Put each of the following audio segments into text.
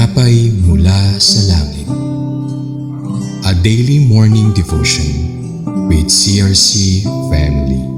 Tinapay mula sa langit. A daily morning devotion with CRC Family.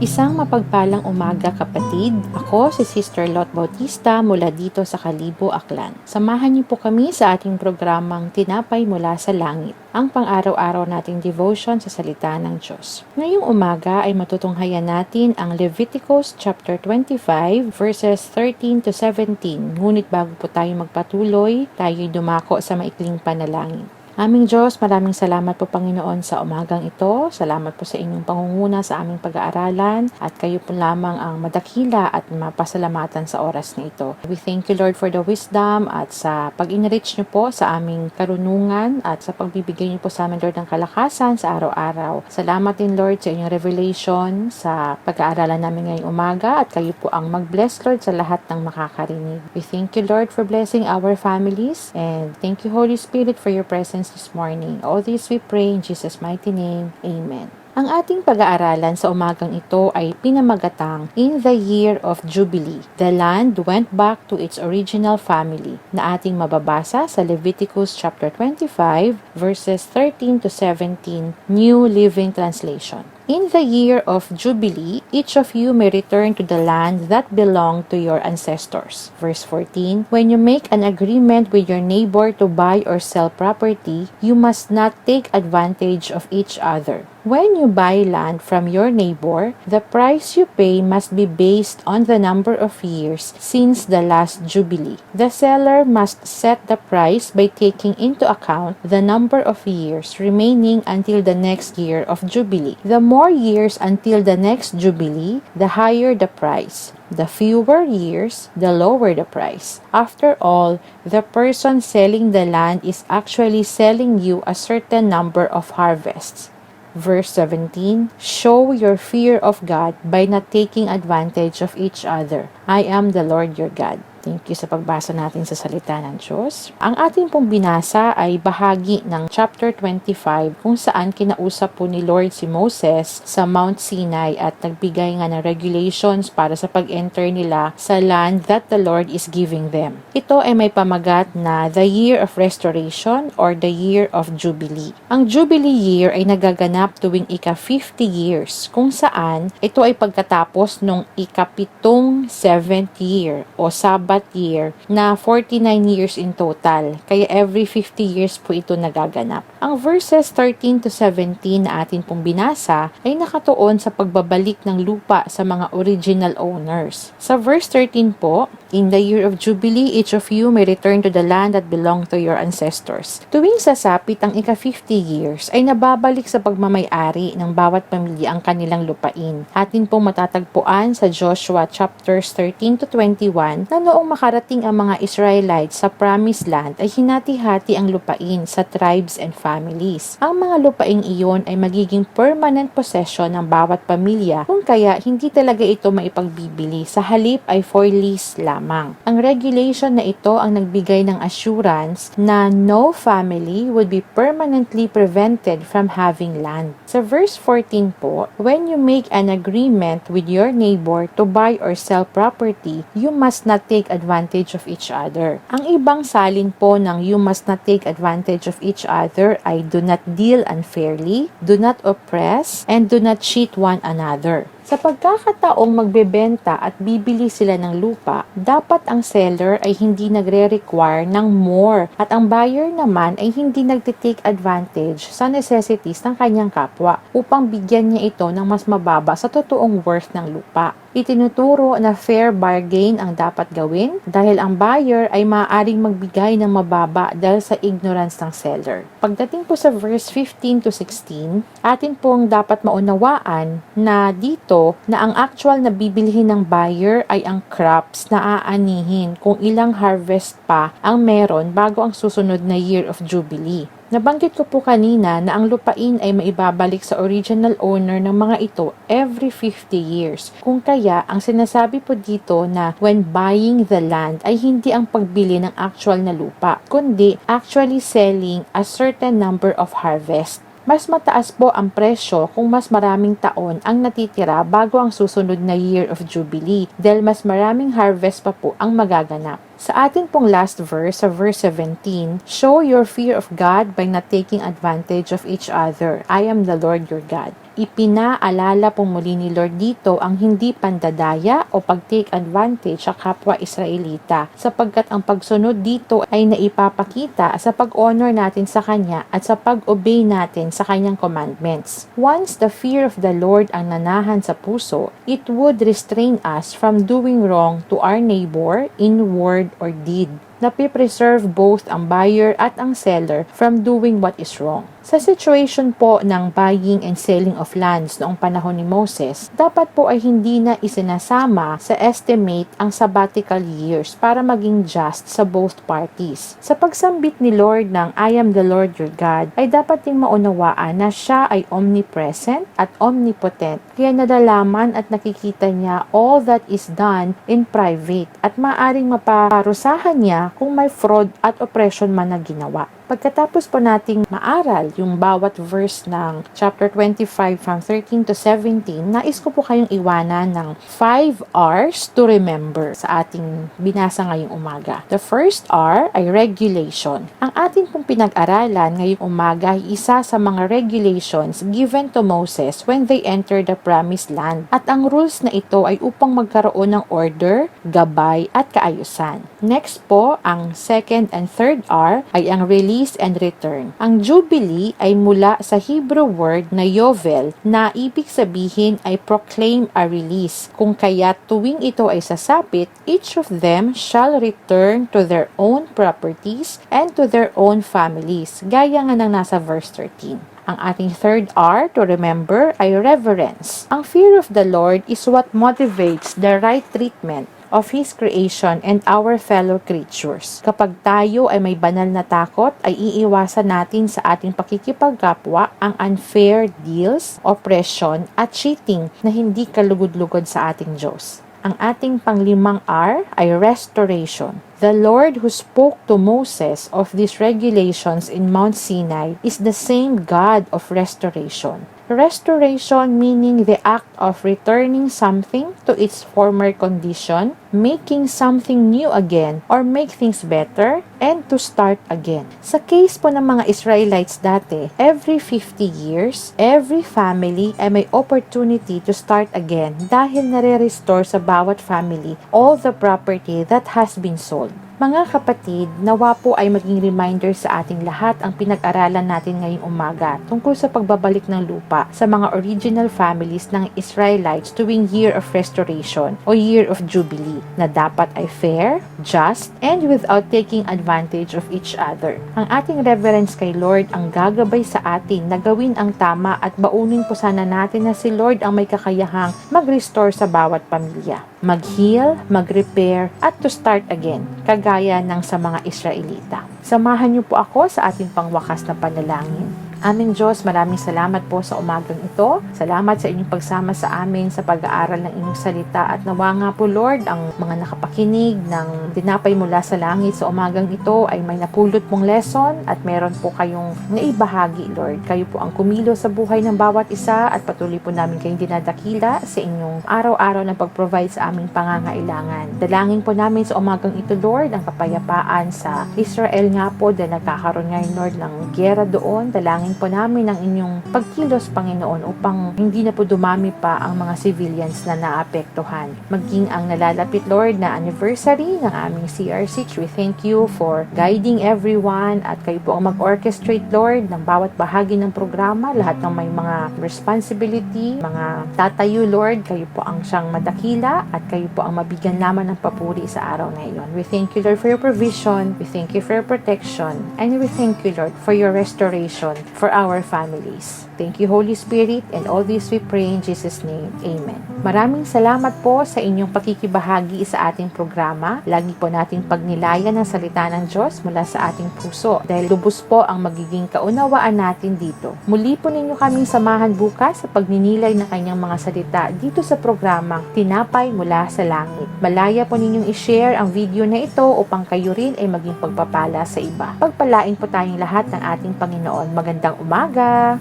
Isang mapagpalang umaga kapatid. Ako si Sister Lot Bautista mula dito sa Kalibo, Aklan. Samahan niyo po kami sa ating programang Tinapay mula sa Langit, ang pang-araw-araw nating devotion sa salita ng Diyos. Ngayong umaga ay matutunghayan natin ang Leviticus chapter 25 verses 13 to 17. Ngunit bago po tayo magpatuloy, tayo'y dumako sa maikling panalangin. Aming Diyos, maraming salamat po Panginoon sa umagang ito. Salamat po sa inyong pangunguna sa aming pag-aaralan at kayo po lamang ang madakila at mapasalamatan sa oras na ito. We thank you Lord for the wisdom at sa pag-enrich niyo po sa aming karunungan at sa pagbibigay niyo po sa amin Lord ng kalakasan sa araw-araw. Salamat din Lord sa inyong revelation sa pag-aaralan namin ngayong umaga at kayo po ang mag-bless Lord sa lahat ng makakarinig. We thank you Lord for blessing our families and thank you Holy Spirit for your presence this morning. All this we pray in Jesus' mighty name. Amen. Ang ating pag-aaralan sa umagang ito ay pinamagatang In the Year of Jubilee, the land went back to its original family na ating mababasa sa Leviticus chapter 25 verses 13 to 17 New Living Translation. In the year of Jubilee, each of you may return to the land that belonged to your ancestors. Verse 14, when you make an agreement with your neighbor to buy or sell property, you must not take advantage of each other. When you buy land from your neighbor, the price you pay must be based on the number of years since the last Jubilee. The seller must set the price by taking into account the number of years remaining until the next year of Jubilee. The more years until the next Jubilee, the higher the price. The fewer years, the lower the price. After all, the person selling the land is actually selling you a certain number of harvests. Verse 17, show your fear of God by not taking advantage of each other. I am the Lord your God. Thank you sa pagbasa natin sa salita ng Diyos. Ang ating pong binasa ay bahagi ng chapter 25 kung saan kinausap po ni Lord si Moses sa Mount Sinai at nagbigay nga ng regulations para sa pag-enter nila sa land that the Lord is giving them. Ito ay may pamagat na the year of restoration or the year of Jubilee. Ang Jubilee year ay nagaganap tuwing ika-50 years kung saan ito ay pagkatapos nung ika-7th 7th year o Sabbath year na 49 years in total. Kaya every 50 years po ito nagaganap. Ang verses 13 to 17 na atin pong binasa ay nakatuon sa pagbabalik ng lupa sa mga original owners. Sa verse 13 po, in the year of Jubilee, each of you may return to the land that belonged to your ancestors. Tuwing sasapit ang ika-50 years, ay nababalik sa pagmamay-ari ng bawat pamilya ang kanilang lupain. Atin pong matatagpuan sa Joshua chapters 13 to 21 na noong makarating ang mga Israelites sa Promised Land ay hinati-hati ang lupain sa tribes and families. Ang mga lupaing iyon ay magiging permanent possession ng bawat pamilya kung kaya hindi talaga ito maipagbibili. Sa halip ay for lease lamang. Ang regulation na ito ang nagbigay ng assurance na no family would be permanently prevented from having land. Sa verse 14 po, when you make an agreement with your neighbor to buy or sell property, you must not take advantage of each other. Ang ibang salin po ng you must not take advantage of each other ay do not deal unfairly, do not oppress, and do not cheat one another. Sa pagkakataong magbebenta at bibili sila ng lupa, dapat ang seller ay hindi nagre-require ng more at ang buyer naman ay hindi nagtitake advantage sa necessities ng kanyang kapwa upang bigyan niya ito ng mas mababa sa totoong worth ng lupa. Itinuturo na fair bargain ang dapat gawin dahil ang buyer ay maaaring magbigay ng mababa dahil sa ignorance ng seller. Pagdating po sa verse 15 to 16, atin pong dapat maunawaan na dito na ang actual na bibilhin ng buyer ay ang crops na aanihin kung ilang harvest pa ang meron bago ang susunod na year of Jubilee. Nabanggit ko po kanina na ang lupain ay maibabalik sa original owner ng mga ito every 50 years. Kung kaya, ang sinasabi po dito na when buying the land ay hindi ang pagbili ng actual na lupa, kundi actually selling a certain number of harvest. Mas mataas po ang presyo kung mas maraming taon ang natitira bago ang susunod na Year of Jubilee dahil mas maraming harvest pa po ang magaganap. Sa atin pong last verse, sa verse 17, show your fear of God by not taking advantage of each other. I am the Lord your God. Ipinaalala po muli ni Lord dito ang hindi pandadaya o pag-take advantage sa kapwa Israelita sapagkat ang pagsunod dito ay naipapakita sa pag-honor natin sa Kanya at sa pag-obey natin sa Kanyang commandments. Once the fear of the Lord ang nanahan sa puso, it would restrain us from doing wrong to our neighbor in word or deed. Napipreserve both ang buyer at ang seller from doing what is wrong. Sa situation po ng buying and selling of lands noong panahon ni Moses, dapat po ay hindi na isinasama sa estimate ang sabbatical years para maging just sa both parties. Sa pagsambit ni Lord ng I am the Lord your God, ay dapat ding maunawaan na siya ay omnipresent at omnipotent, kaya nadalaman at nakikita niya all that is done in private at maaring maparusahan niya kung may fraud at oppression man na ginawa. Pagkatapos po nating maaral yung bawat verse ng chapter 25 from 13 to 17, nais ko po kayong iwanan ng 5 R's to remember sa ating binasa ngayong umaga. The first R ay regulation. Ang atin pong pinag-aralan ngayong umaga ay isa sa mga regulations given to Moses when they entered the promised land. At ang rules na ito ay upang magkaroon ng order, gabay at kaayusan. Next po, ang second and third R ay ang release and return. Ang Jubilee ay mula sa Hebrew word na Yovel na ibig sabihin ay proclaim a release. Kung kaya tuwing ito ay sasapit, each of them shall return to their own properties and to their own families. Gaya nga ng nasa verse 13. Ang ating third R to remember ay reverence. Ang fear of the Lord is what motivates the right treatment of His creation and our fellow creatures. Kapag tayo ay may banal na takot, ay iiwasan natin sa ating pakikipagkapwa ang unfair deals, oppression, at cheating na hindi kalugod-lugod sa ating Diyos. Ang ating panglimang R ay restoration. The Lord who spoke to Moses of these regulations in Mount Sinai is the same God of restoration. Restoration meaning the act of returning something to its former condition, making something new again, or make things better, and to start again. Sa case po ng mga Israelites dati, every 50 years, every family ay may opportunity to start again dahil nare-restore sa bawat family all the property that has been sold. Mga kapatid, nawa po ay maging reminder sa ating lahat ang pinag-aralan natin ngayong umaga tungkol sa pagbabalik ng lupa sa mga original families ng Israelites tuwing Year of Restoration o Year of Jubilee na dapat ay fair, just, and without taking advantage of each other. Ang ating reverence kay Lord ang gagabay sa atin na gawin ang tama at baunin po sana natin na si Lord ang may kakayahang mag-restore sa bawat pamilya. Mag-heal, mag-repair, at to start again, kagaya ng sa mga Israelita. Samahan niyo po ako sa ating pangwakas na panalangin. Aming Diyos, maraming salamat po sa umagang ito. Salamat sa inyong pagsama sa amin sa pag-aaral ng inyong salita at nawa nga po Lord, ang mga nakapakinig ng tinapay mula sa langit sa umagang ito ay may napulot pong lesson at meron po kayong naibahagi Lord. Kayo po ang kumilo sa buhay ng bawat isa at patuloy po namin kayong dinadakila sa inyong araw-araw na pag-provide sa aming pangangailangan. Dalangin po namin sa umagang ito Lord, ang kapayapaan sa Israel nga po dahil nagkakaroon ngayon Lord ng gyera doon. Dalangin po namin ang inyong pagkilos, Panginoon, upang hindi na po dumami pa ang mga civilians na naapektuhan. Maging ang nalalapit, Lord, na anniversary ng aming CRC, we thank you for guiding everyone at kayo po ang mag-orchestrate, Lord, ng bawat bahagi ng programa, lahat ng may mga responsibility, mga tatayo, Lord, kayo po ang siyang madakila at kayo po ang mabigyan naman ng papuri sa araw na iyon. We thank you, Lord, for your provision, we thank you for your protection, and we thank you, Lord, for your restoration for our families. Thank you, Holy Spirit, and all this we pray in Jesus' name. Amen. Maraming salamat po sa inyong pakikibahagi sa ating programa. Lagi po nating pagnilayan ang salita ng Diyos mula sa ating puso dahil lubos po ang magiging kaunawaan natin dito. Muli po ninyo kaming samahan bukas sa pagninilay ng kanyang mga salita dito sa programang Tinapay Mula sa Langit. Malaya po ninyong i-share ang video na ito upang kayo rin ay maging pagpapala sa iba. Pagpalain po tayong lahat ng ating Panginoon. Magandang umaga!